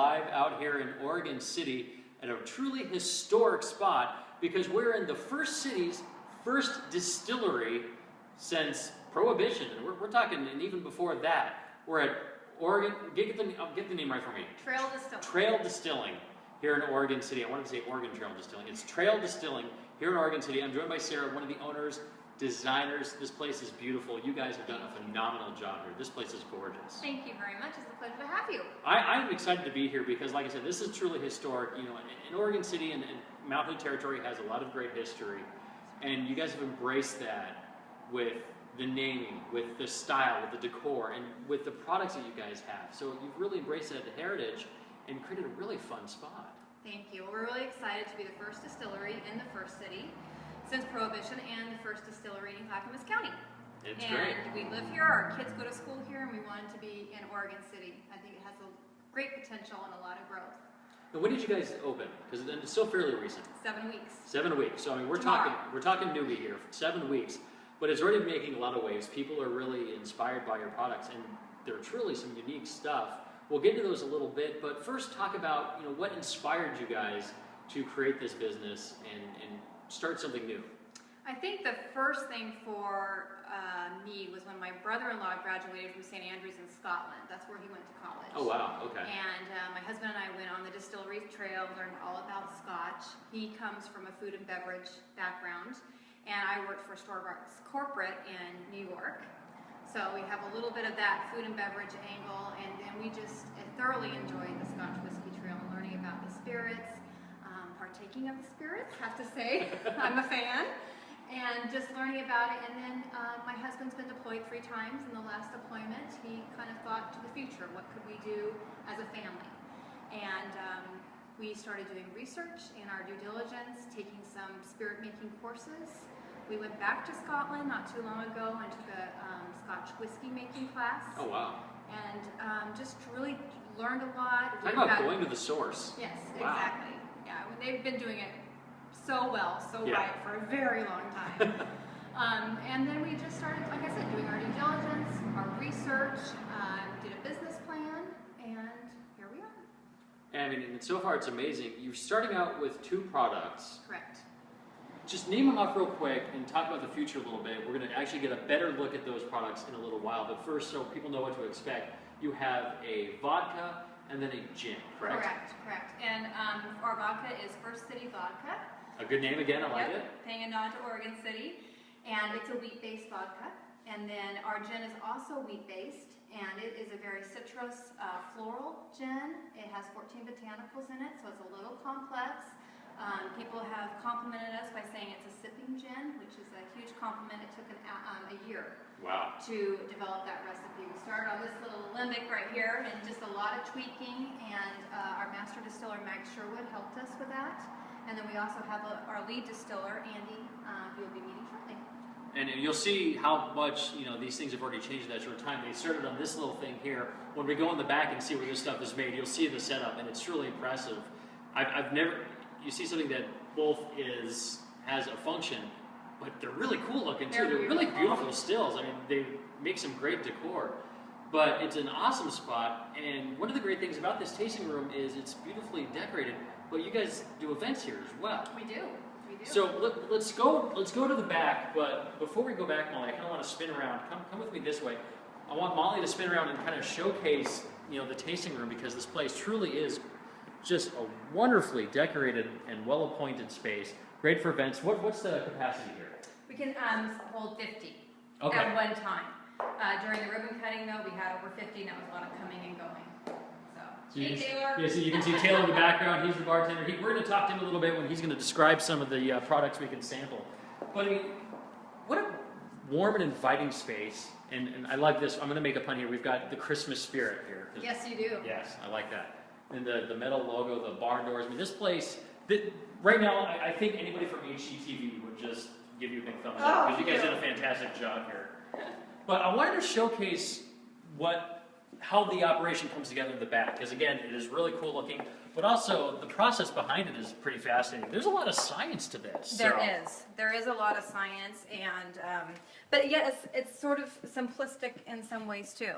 live out here in Oregon City at a truly historic spot because we're in the first city's first distillery since Prohibition. And we're talking, and even before that, we're at Oregon, get the name right for me. Trail Distilling. Trail Distilling here in Oregon City. I wanted to say Oregon Trail Distilling. It's Trail Distilling here in Oregon City. I'm joined by Sarah, one of the owners, designers. This place is beautiful. You guys have done a phenomenal job here. This place is gorgeous. Thank you very much. It's a pleasure to have you. I'm excited to be here because, like I said, this is truly historic. You know, in Oregon City and Mount Hood territory has a lot of great history, and you guys have embraced that with the naming, with the style, with the decor, and with the products that you guys have. So you've really embraced that heritage and created a really fun spot. Thank you. Well, we're really excited to be the first distillery in the first city since Prohibition and the first distillery in Clackamas County. It's great. And we live here, our kids go to school here, and we wanted to be in Oregon City. I think it has a great potential and a lot of growth. And when did you guys open? Because it's still fairly recent. 7 weeks. 7 weeks. So I mean, we're Tomorrow. talking newbie here. 7 weeks, but it's already making a lot of waves. People are really inspired by your products, and they're truly some unique stuff. We'll get into those a little bit, but first talk about what inspired you guys to create this business and start something new. I think the first thing for me was when my brother-in-law graduated from St. Andrews in Scotland. That's where he went to college. Oh wow, okay. And my husband and I went on the distillery trail, learned all about Scotch. He comes from a food and beverage background, and I worked for Starbucks corporate in New York. So we have a little bit of that food and beverage angle, and then we just thoroughly enjoyed the Scotch whiskey trail and learning about the spirits, partaking of the spirits, have to say. I'm a fan. And just learning about it, and then my husband's been deployed 3 times. In the last deployment, he kind of thought to the future, what could we do as a family? And we started doing research in our due diligence, taking some spirit-making courses. We went back to Scotland not too long ago and took a Scotch whiskey making class. Oh wow. And just really learned a lot. Talk about going to the source. Yes, wow. Exactly. Yeah, they've been doing it so well, so yeah. right for a very long time. And then we just started, like I said, doing our due diligence, our research, did a business plan, and here we are. And I mean, and so far it's amazing. You're starting out with 2 products. Correct. Just name them off real quick and talk about the future a little bit. We're going to actually get a better look at those products in a little while. But first, so people know what to expect, you have a vodka and then a gin, correct? Correct. And our vodka is First City Vodka. A good name again, I like it. Paying a nod to Oregon City. And it's a wheat-based vodka. And then our gin is also wheat-based, and it is a very citrus, floral gin. It has 14 botanicals in it, so it's a little complex. People have complimented us by saying it's a sipping gin, which is a huge compliment. It took a year to develop that recipe. We started on this little limbic right here, and just a lot of tweaking, and our master distiller, Mag Sherwood, helped us with that. And then we also have our lead distiller, Andy, who will be meeting shortly. And you'll see how much these things have already changed in that short time. They started on this little thing here. When we go in the back and see where this stuff is made, you'll see the setup, and it's truly impressive. I've never. You see something that both has a function, but they're really cool looking too. They're really beautiful stills. I mean, they make some great decor. But it's an awesome spot, and one of the great things about this tasting room is it's beautifully decorated, but you guys do events here as well. We do. So let's go to the back, but before we go back, Molly, I kind of want to spin around. Come with me this way. I want Molly to spin around and kind of showcase the tasting room, because this place truly is just a wonderfully decorated and well-appointed space. Great for events. What's the capacity here? We can hold 50 okay. at one time. During the ribbon cutting, though, we had over 50, and that was a lot of coming and going. So hey, Taylor. Yeah, so you can see Taylor in the background. He's the bartender. We're going to talk to him a little bit when he's going to describe some of the products we can sample. But I mean, what a warm and inviting space. And I like this. I'm going to make a pun here. We've got the Christmas spirit here. Yes, you do. Yes, I like that. And the metal logo, the barn doors. I mean, this place, right now, I think anybody from HGTV would just give you a big thumbs up, because you guys did a fantastic job here. But I wanted to showcase how the operation comes together in the back, because again, it is really cool looking, but also the process behind it is pretty fascinating. There's a lot of science to this. There is a lot of science, and but yet it's sort of simplistic in some ways too.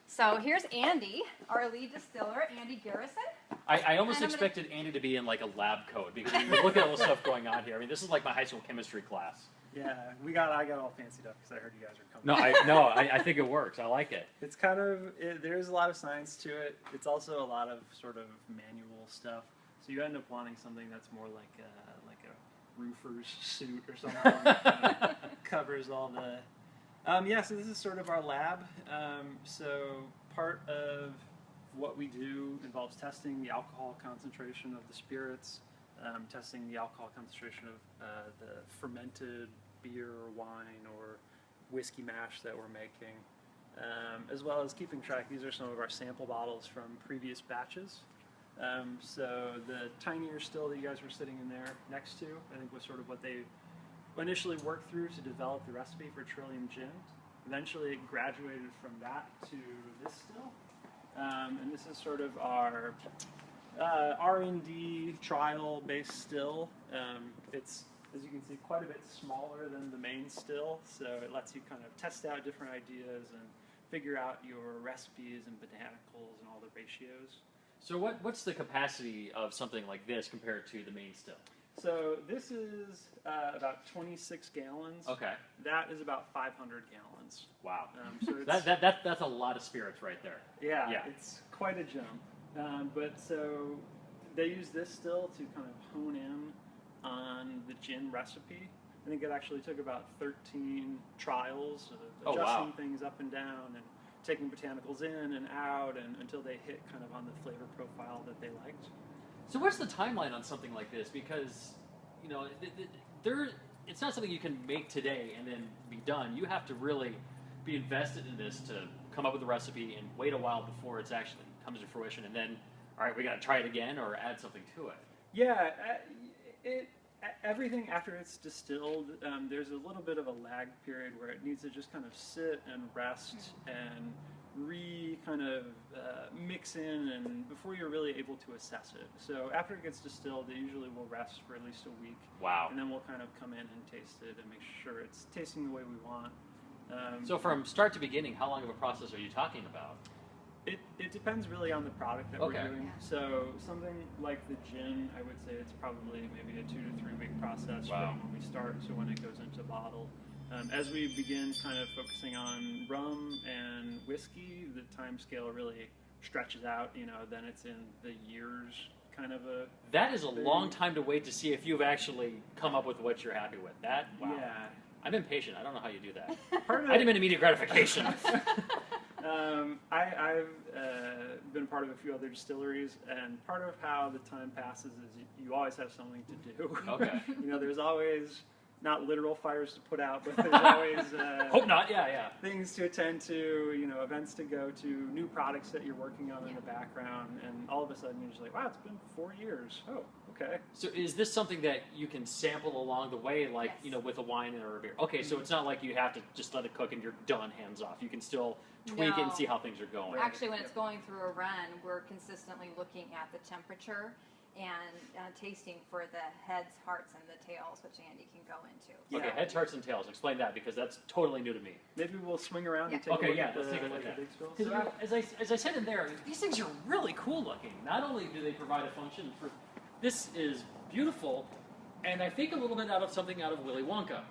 So here's Andy, our lead distiller, Andy Garrison. I almost And I'm gonna- expected Andy to be in like a lab coat because you look at all the stuff going on here. I mean, this is like my high school chemistry class. Yeah, I got all fancied up because I heard you guys were coming. No, I think it works. I like it. It's kind of there's a lot of science to it. It's also a lot of sort of manual stuff. So you end up wanting something that's more like a roofer's suit or something that covers all the. So this is sort of our lab. So part of what we do involves testing the alcohol concentration of the spirits, testing the alcohol concentration of the fermented beer or wine or whiskey mash that we're making, as well as keeping track. These are some of our sample bottles from previous batches. So the tinier still that you guys were sitting in there next to, I think was sort of what they initially worked through to develop the recipe for Trillium Gin. Eventually it graduated from that to this still. And this is sort of our R&D trial-based still. It's, as you can see, quite a bit smaller than the main still, so it lets you kind of test out different ideas and figure out your recipes and botanicals and all the ratios. So what's the capacity of something like this compared to the main still? So this is about 26 gallons. Okay. That is about 500 gallons. Wow. So it's, That's a lot of spirits right there. yeah, it's quite a jump. But so they use this still to kind of hone in on the gin recipe. I think it actually took about 13 trials of adjusting things up and down and taking botanicals in and out and until they hit kind of on the flavor profile that they liked. So what's the timeline on something like this? Because, you know, it's not something you can make today and then be done. You have to really be invested in this to come up with a recipe and wait a while before it's actually comes to fruition. And then, all right, we got to try it again or add something to it. Yeah, everything after it's distilled, there's a little bit of a lag period where it needs to just kind of sit and rest and mix in and before you're really able to assess it. So after it gets distilled, it usually will rest for at least a week. Wow. And then we'll kind of come in and taste it and make sure it's tasting the way we want. So from start to beginning, how long of a process are you talking about? It depends really on the product that we're doing. Yeah. So something like the gin, I would say it's probably maybe a 2 to 3 week process from when we start to when it goes into bottle. As we begin kind of focusing on rum and whiskey, the time scale really stretches out, you know, then it's in the years kind of a... That is a long time to wait to see if you've actually come up with what you're happy with. Wow. Yeah. I'm impatient. I don't know how you do that. Part of I demand immediate gratification. I've been part of a few other distilleries, and part of how the time passes is you always have something to do. Okay. You know, there's always, not literal fires to put out, but there's always Hope not. Yeah. things to attend to, you know, events to go to, new products that you're working on in the background, and all of a sudden you're just like, wow, it's been 4 years. Oh, okay. So is this something that you can sample along the way, like, Yes. you know, with a wine or a beer? Okay, so it's not like you have to just let it cook and you're done, hands off. You can still tweak it and No. see how things are going. Actually, when it's going through a run, we're consistently looking at the temperature and tasting for the heads, hearts, and the tails, which Andy can go into. Okay, Yeah. heads, hearts, and tails. Explain that because that's totally new to me. Maybe we'll swing around and Yeah. take Okay, a look yeah, at let's the, take a look at the it. big spill. 'Cause as I said in there, these things are really cool looking. Not only do they provide a function for, this is beautiful, and I think a little bit out of something out of Willy Wonka,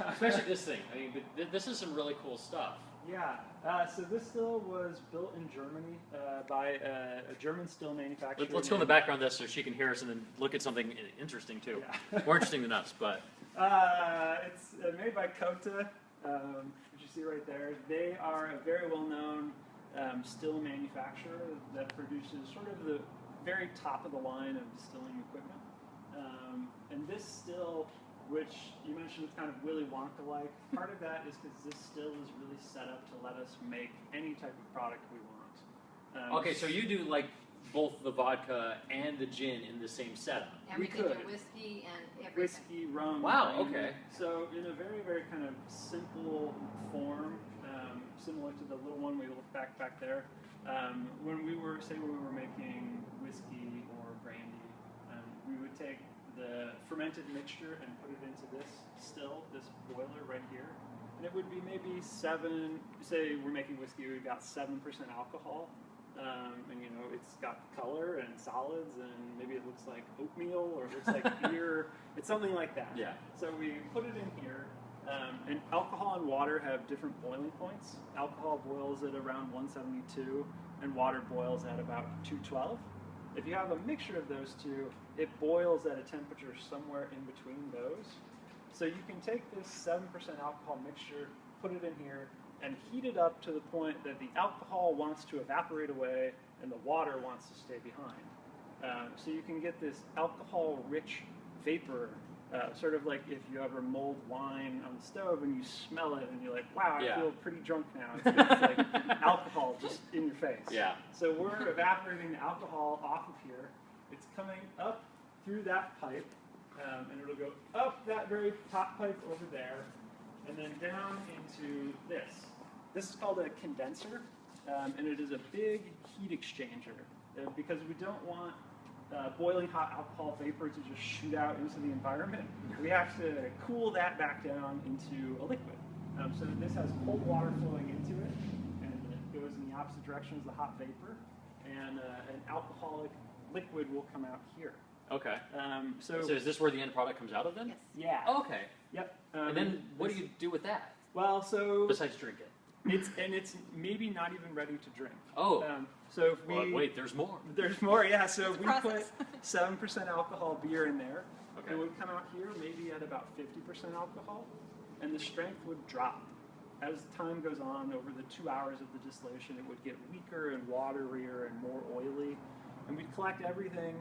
especially this thing. I mean, but this is some really cool stuff. Yeah, so this still was built in Germany by a German still manufacturer. Let's go in the background of this so she can hear us and then look at something interesting too. Yeah. More interesting than us, but It's made by Kota, which you see right there. They are a very well-known still manufacturer that produces sort of the very top of the line of distilling equipment. And this still, which you mentioned it's kind of Willy Wonka-like, part of that is because this still is really set up to let us make any type of product we want. okay, so you do like both the vodka and the gin in the same setup. And we can could. do whiskey and everything. Whiskey, rum. Wow, brandy. okay. So in a very, very kind of simple form, similar to the little one we look back there, when we were making whiskey or brandy, we would take the fermented mixture and put it into this boiler right here. And it would be maybe say we're making whiskey, we've got 7% alcohol. and you know it's got color and solids, and maybe it looks like oatmeal or it looks like beer. It's something like that. Yeah. So we put it in here, and alcohol and water have different boiling points. Alcohol boils at around 172, and water boils at about 212. If you have a mixture of those two, it boils at a temperature somewhere in between those. So you can take this 7% alcohol mixture, put it in here, and heat it up to the point that the alcohol wants to evaporate away and the water wants to stay behind. So you can get this alcohol-rich vapor, sort of like if you ever mulled wine on the stove and you smell it and you're like, wow, I feel pretty drunk now. It's like alcohol just in your face. Yeah. So we're evaporating the alcohol off of here. It's coming up through that pipe, and it'll go up that very top pipe over there, and then down into this. This is called a condenser, and it is a big heat exchanger because we don't want boiling hot alcohol vapor to just shoot out into the environment. We have to cool that back down into a liquid. So this has cold water flowing into it, and it goes in the opposite direction as the hot vapor, and an alcoholic liquid will come out here. Okay. So is this where the end product comes out of then? Yes. Yeah. Okay. Yep. And then what do you do with that? Well, so Besides drink it. it's maybe not even ready to drink. Oh. So if we Well, wait, there's more. there's more, yeah. So if we put process. 7% alcohol beer in there, Okay. it would come out here maybe at about 50% alcohol, and the strength would drop. As time goes on, over the 2 hours of the distillation, it would get weaker and waterier and more oily, and we'd collect everything,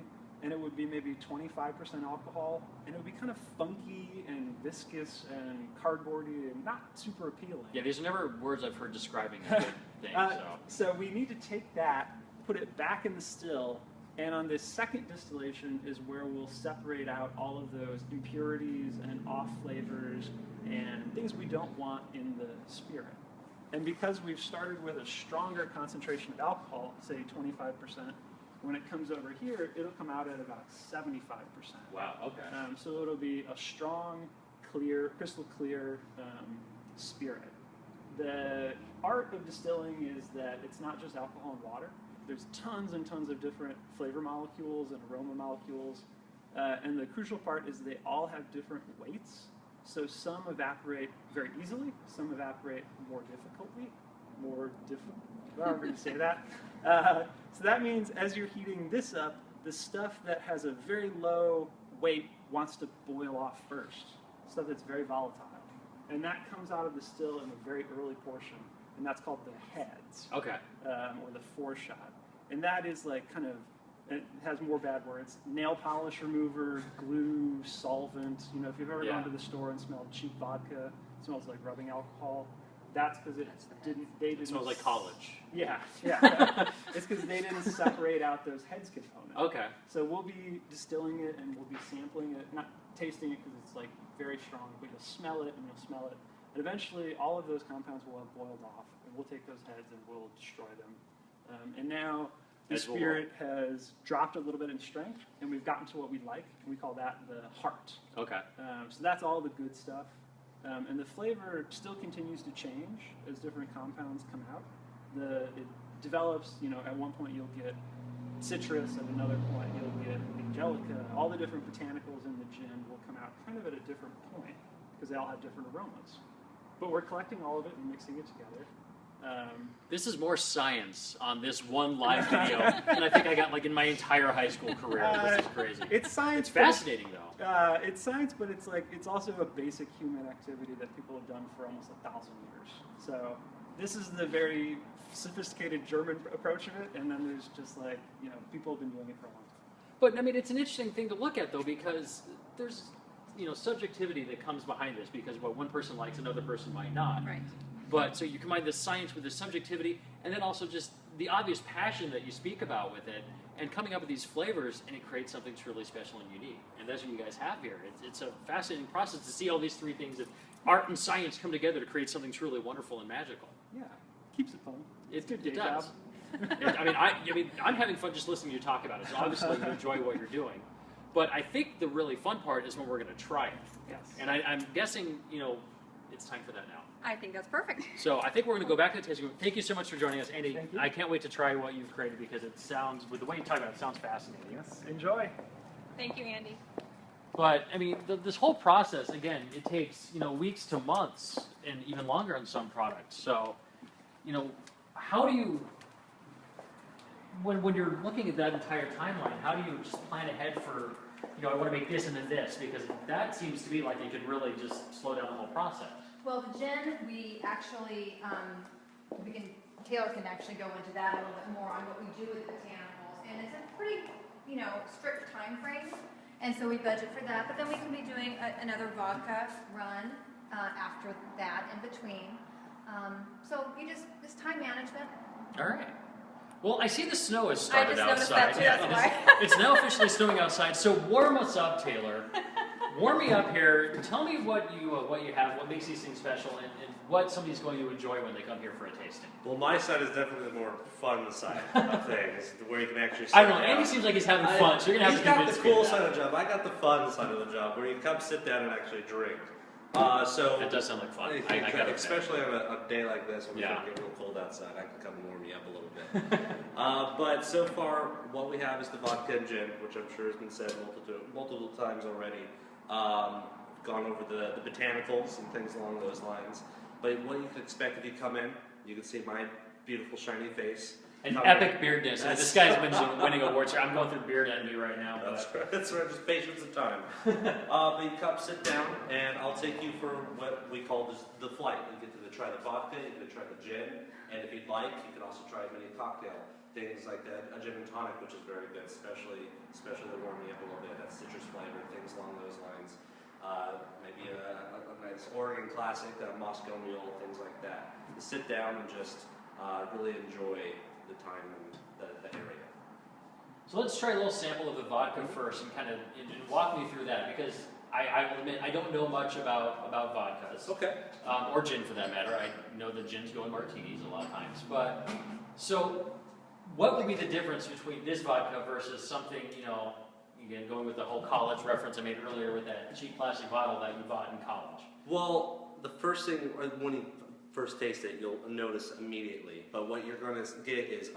and it would be maybe 25% alcohol, and it would be kind of funky and viscous and cardboardy and not super appealing. Yeah, these are never words I've heard describing a good thing. So we need to take that, put it back in the still, and on this second distillation is where we'll separate out all of those impurities and off flavors and things we don't want in the spirit. And because we've started with a stronger concentration of alcohol, say 25%, when it comes over here, it'll come out at about 75%. Wow. Okay. So it'll be a strong, clear, crystal clear spirit. The art of distilling is that it's not just alcohol and water. There's tons and tons of different flavor molecules and aroma molecules. And the crucial part is they all have different weights. So some evaporate very easily, some evaporate more difficultly, however you say that. So that means as you're heating this up, the stuff that has a very low weight wants to boil off first, stuff that's very volatile. And that comes out of the still in a very early portion, and that's called the heads, Okay. or the foreshot. And that is like kind of, it has more bad words, nail polish remover, glue, solvent. You know, if you've ever gone to the store and smelled cheap vodka, it smells like rubbing alcohol. That's because they didn't. It smells like college. Yeah. It's because they didn't separate out those heads components. Okay. So we'll be distilling it and we'll be sampling it, not tasting it because it's like very strong, but you'll smell it and you'll smell it. And eventually all of those compounds will have boiled off, and we'll take those heads and we'll destroy them. And now the spirit has dropped a little bit in strength, and we've gotten to what we like, and we call that the heart. Okay. So that's all the good stuff. And the flavor still continues to change as different compounds come out. It develops, you know, at one point you'll get citrus, at another point you'll get angelica. All the different botanicals in the gin will come out kind of at a different point because they all have different aromas. But we're collecting all of it and mixing it together. This is more science on this one live video than I think I got like in my entire high school career. This is crazy. It's science. It's fascinating though. It's science, but it's also a basic human activity that people have done for almost 1,000 years. So this is the very sophisticated German approach of it, and then there's just like, you know, people have been doing it for a long time. But I mean, it's an interesting thing to look at though, because there's, you know, subjectivity that comes behind this, because what one person likes, another person might not. Right. But so you combine the science with the subjectivity, and then also just the obvious passion that you speak about with it, and coming up with these flavors, and it creates something truly special and unique. And that's what you guys have here. It's a fascinating process to see all these three things, that art and science come together to create something truly wonderful and magical. Yeah, keeps it fun. It's a good day It job. does. I mean, I'm having fun just listening to you talk about it. So obviously you enjoy what you're doing. But I think the really fun part is when we're going to try it. Yes. And I'm guessing, you know, it's time for that now. I think that's perfect. So I think we're going to go back to the tasting room. Thank you so much for joining us, Andy. Thank you. I can't wait to try what you've created because it sounds, with the way you talk about it, sounds fascinating. Yes, enjoy. Thank you, Andy. But I mean, this whole process, again, it takes weeks to months, and even longer on some products. So, how do you, when you're looking at that entire timeline, how do you just plan ahead for, I want to make this and then this, because that seems to be like you could really just slow down the whole process. Well, the gin, we actually, Taylor can actually go into that a little bit more on what we do with the botanicals, and it's a pretty, strict time frame, and so we budget for that. But then we can be doing another vodka run after that, in between. So it's time management. All right. Well, I see the snow has started I just outside. noticed that too, that's why. It's now officially snowing outside. So warm us up, Taylor. Warm me up here. Tell me what you have, what makes these things special, and what somebody's going to enjoy when they come here for a tasting. Well, my side is definitely the more fun side of things, where you can actually. I don't know. Andy seems like he's having fun, so you're gonna have to convince me. He's got the cool side of the job. I got the fun side of the job, where you come sit down and actually drink. So That does sound like fun. I got it. especially on a day like this when it's getting real cold outside, I can come and warm you up a little bit. But so far, what we have is the vodka and gin, which I'm sure has been said multiple times already. Gone over the botanicals and things along those lines. But what you can expect if you come in, you can see my beautiful shiny face. An epic beard dance. This guy's been winning awards here. I'm going through beard envy right now. That's right, just patience and time. But you come sit down, and I'll take you for what we call the flight. You get to try the vodka, you get to try the gin, and if you'd like, you can also try many cocktail things like that. A gin and tonic, which is very good, especially the warming up a little bit. That citrus flavor, things along those lines. Maybe a nice Oregon classic, a Moscow Mule, things like that. To sit down and just really enjoy the time and the area. So let's try a little sample of the vodka first, and kind of walk me through that, because I will admit I don't know much about vodkas. Okay. Or gin for that matter. I know that gins go in martinis a lot of times. But so, what would be the difference between this vodka versus something, again, going with the whole college reference I made earlier with that cheap plastic bottle that you bought in college? Well, the first thing, when you first taste it, you'll notice immediately. But what you're going to get is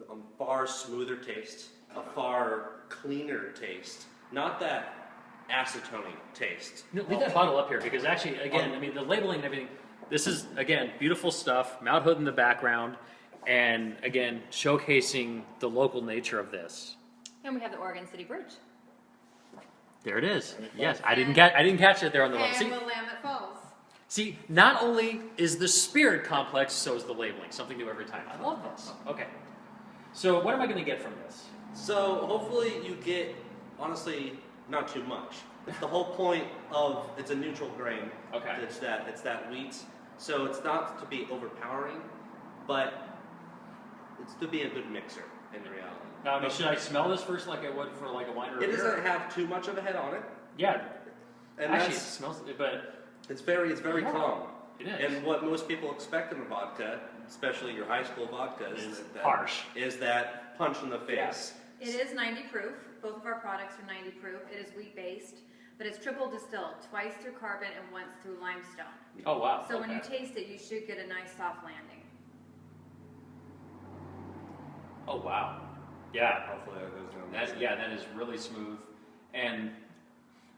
a far smoother taste, a far cleaner taste. Not that acetone taste. Leave that bottle up here, because actually, again, I mean, the labeling and everything, this is, again, beautiful stuff, Mount Hood in the background, and again, showcasing the local nature of this. And we have the Oregon City Bridge. There it is. Yes, I didn't catch it there on the level. And Willamette Falls. See, not only is the spirit complex, so is the labeling. Something new every time. I love this. Okay. So what am I going to get from this? So hopefully you get, honestly, not too much. The whole point of it's a neutral grain. Okay. It's that wheat. So it's not to be overpowering, but it's to be a good mixer in reality. Now, I mean, should I smell this first like I would for like a wine or a It beer? doesn't have too much of a head on it. Yeah. And Actually, it smells, but it's very Yeah. calm. it is. And what most people expect in a vodka, especially your high school vodkas, Is that harsh. is that punch in the face. It is 90 proof. Both of our products are 90 proof. It is wheat based, but it's triple distilled, twice through carbon and once through limestone. Oh, wow. So when you Okay. taste it, you should get a nice soft landing. Oh, wow. Yeah. Hopefully that goes down. That is really smooth. And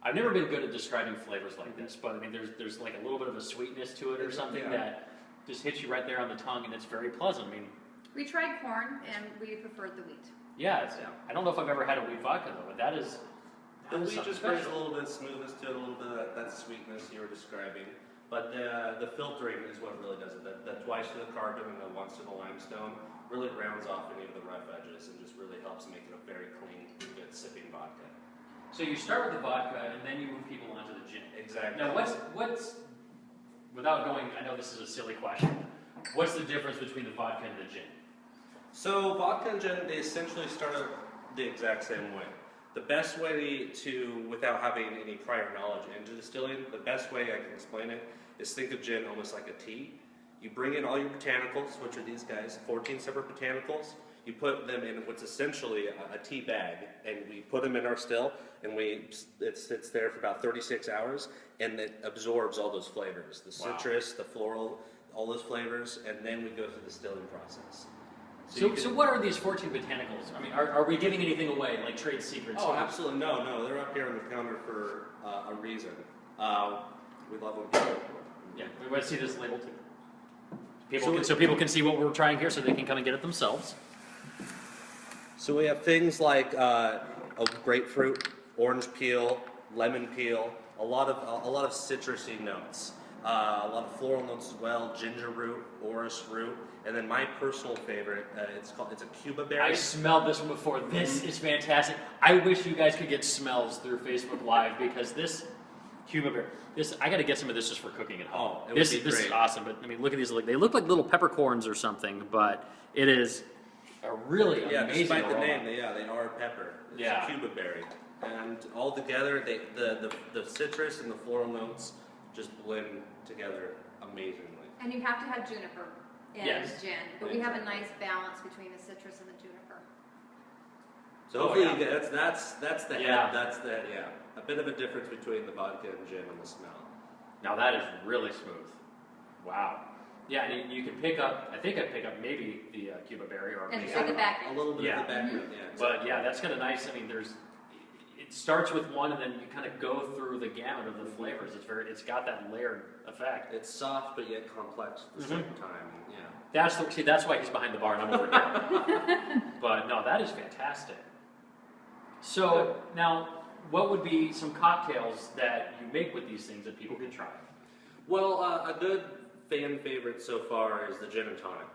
I've never been good at describing flavors like this, but I mean, there's like a little bit of a sweetness to it or something Yeah. that just hits you right there on the tongue, and it's very pleasant. I mean, We tried corn and we preferred the wheat. yeah, I don't know if I've ever had a wheat vodka though, but that is The wheat something just brings a special. little bit of smoothness to it, a little bit of that sweetness you were describing. But the filtering is what really does it. That twice to the carbon and then once to the limestone really rounds off any of the rough edges and just really helps make it a very clean, good sipping vodka. So you start with the vodka, and then you move people onto the gin. Exactly. Now, what's without going? I know this is a silly question. What's the difference between the vodka and the gin? So vodka and gin, they essentially start out the exact same way. The best way to, without having any prior knowledge into distilling, the best way I can explain it is think of gin almost like a tea. You bring in all your botanicals, which are these guys, 14 separate botanicals. You put them in what's essentially a tea bag, and we put them in our still, and it sits there for about 36 hours, and it absorbs all those flavors, the citrus, the floral, all those flavors, and then we go through the distilling process. So what are these 14 botanicals? I mean, are we giving anything away, like trade secrets? Oh, absolutely. No, they're up here on the counter for a reason. We love them. Yeah, we want to see this label too. So people can see what we're trying here, so they can come and get it themselves. So we have things like a grapefruit, orange peel, lemon peel, a lot of citrusy notes, a lot of floral notes as well, ginger root, orris root, and then my personal favorite, it's a Cuba berry. I smelled this one before. This is fantastic. I wish you guys could get smells through Facebook Live, because this Cuba berry, I got to get some of this just for cooking at home. Oh, this would be is great. awesome. But I mean, look at these. They look like little peppercorns or something, but it is a really amazing despite aroma. the name, they are pepper. It's a Cuba berry, and all together, the citrus and the floral notes just blend together amazingly. And you have to have juniper in Yes. gin, but we have a nice balance between the citrus and the juniper. So hopefully yeah. you get, that's the Yeah. a bit of a difference between the vodka and gin and the smell. Now that is really smooth. Wow. Yeah, and you can pick up. I think I pick up maybe the Cuba berry or And maybe in the back. A little bit Yeah. of the background, yeah. But yeah, that's kind of nice. I mean, it starts with one, and then you kind of go through the gamut of the flavors. It's got that layered effect. It's soft but yet complex at the same time. Yeah. That's why he's behind the bar and I'm over here. But no, that is fantastic. So now, what would be some cocktails that you make with these things that people can try? Well, a good fan favorite so far is the gin and tonic.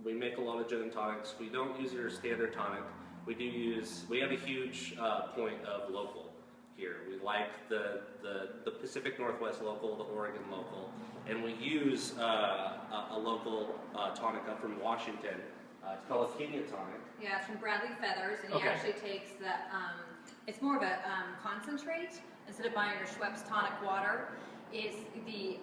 We make a lot of gin and tonics. We don't use your standard tonic. We have a huge point of local here. We like the Pacific Northwest local, the Oregon local, and we use a local tonic up from Washington. It's called a Kenya tonic. Yeah, it's from Bradley Feathers, and he Okay. actually takes the, it's more of a concentrate. Instead of buying your Schweppes tonic water, it's the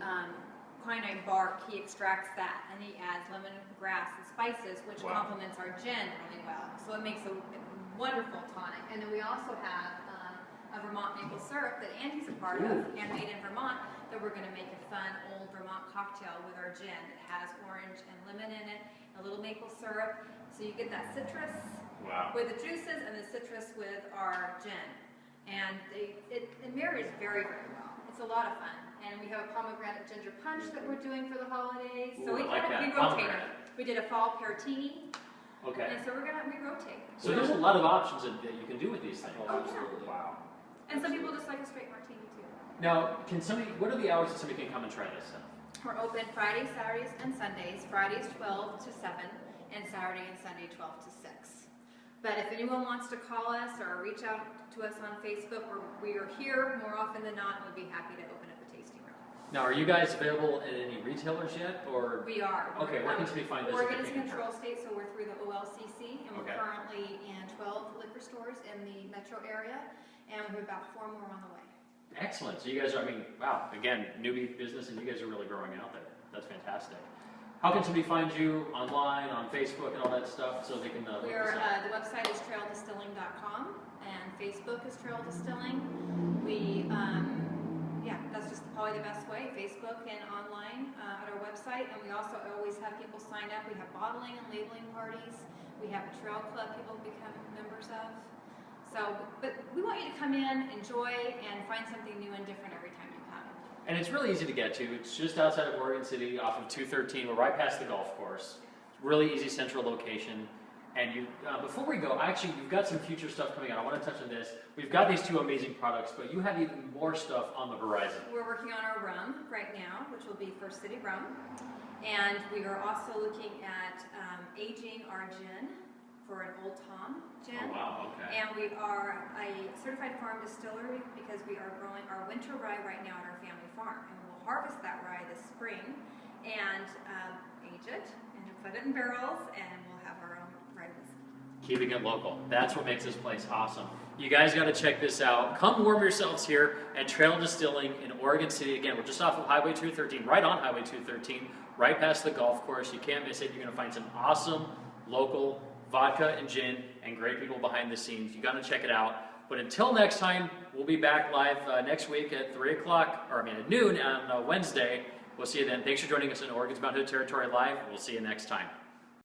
quinine bark. He extracts that, and he adds lemongrass and spices, which Wow. complements our gin really well. So it makes a wonderful tonic. And then we also have a Vermont maple syrup that Andy's a part of, and made in Vermont, that we're going to make a fun old Vermont cocktail with our gin. It has orange and lemon in it, a little maple syrup. So you get that citrus Wow. with the juices and the citrus with our gin. And it marries very, very well. It's a lot of fun. And we have a pomegranate ginger punch that we're doing for the holidays. So Ooh, we I like kind of that. rotate Pomegranate. it. We did a fall peritini, Okay. and so we rotate. So there's a lot of options that you can do with these things. Oh, absolutely. Wow. And some people just like a straight martini too. Now, what are the hours that somebody can come and try this stuff? We're open Fridays, Saturdays, and Sundays. Fridays 12 to 7, and Saturday and Sunday 12 to 6. But if anyone wants to call us or reach out to us on Facebook, we are here more often than not, and we'd be happy to open up a tasting room. Now, are you guys available at any retailers yet, or? We are. Okay, where can somebody find this? Oregon is a control state, so we're through the OLCC, and we're Okay. currently in 12 liquor stores in the metro area, and we have about 4 more on the way. Excellent. So you guys are, wow, again, newbie business, and you guys are really growing out there. That's fantastic. How can somebody find you online, on Facebook, and all that stuff, so they can look this up? The website is traildistilling.com, and Facebook is Trail Distilling. That's just probably the best way, Facebook and online at our website. And we also always have people sign up. We have bottling and labeling parties. We have a trail club people become members of. So, but we want you to come in, enjoy, and find something new and different every time you come. And it's really easy to get to. It's just outside of Oregon City, off of 213. We're right past the golf course. Really easy central location. And before we go, you've got some future stuff coming out. I want to touch on this. We've got these 2 amazing products, but you have even more stuff on the horizon. We're working on our rum right now, which will be First City rum. And we are also looking at aging our gin for an Old Tom gin. Oh, wow, okay. And we are a certified farm distillery because we are growing our winter rye right now at our family farm. And we'll harvest that rye this spring and age it and put it in barrels, and we'll have our own rye whiskey. Keeping it local. That's what makes this place awesome. You guys got to check this out. Come warm yourselves here at Trail Distilling in Oregon City. Again, we're just off of Highway 213, right on Highway 213, right past the golf course. You can't miss it. You're going to find some awesome local vodka and gin, and great people behind the scenes. You got to check it out. But until next time, we'll be back live next week at 3 o'clock, or at noon on Wednesday. We'll see you then. Thanks for joining us in Oregon's Mount Hood Territory Live. We'll see you next time.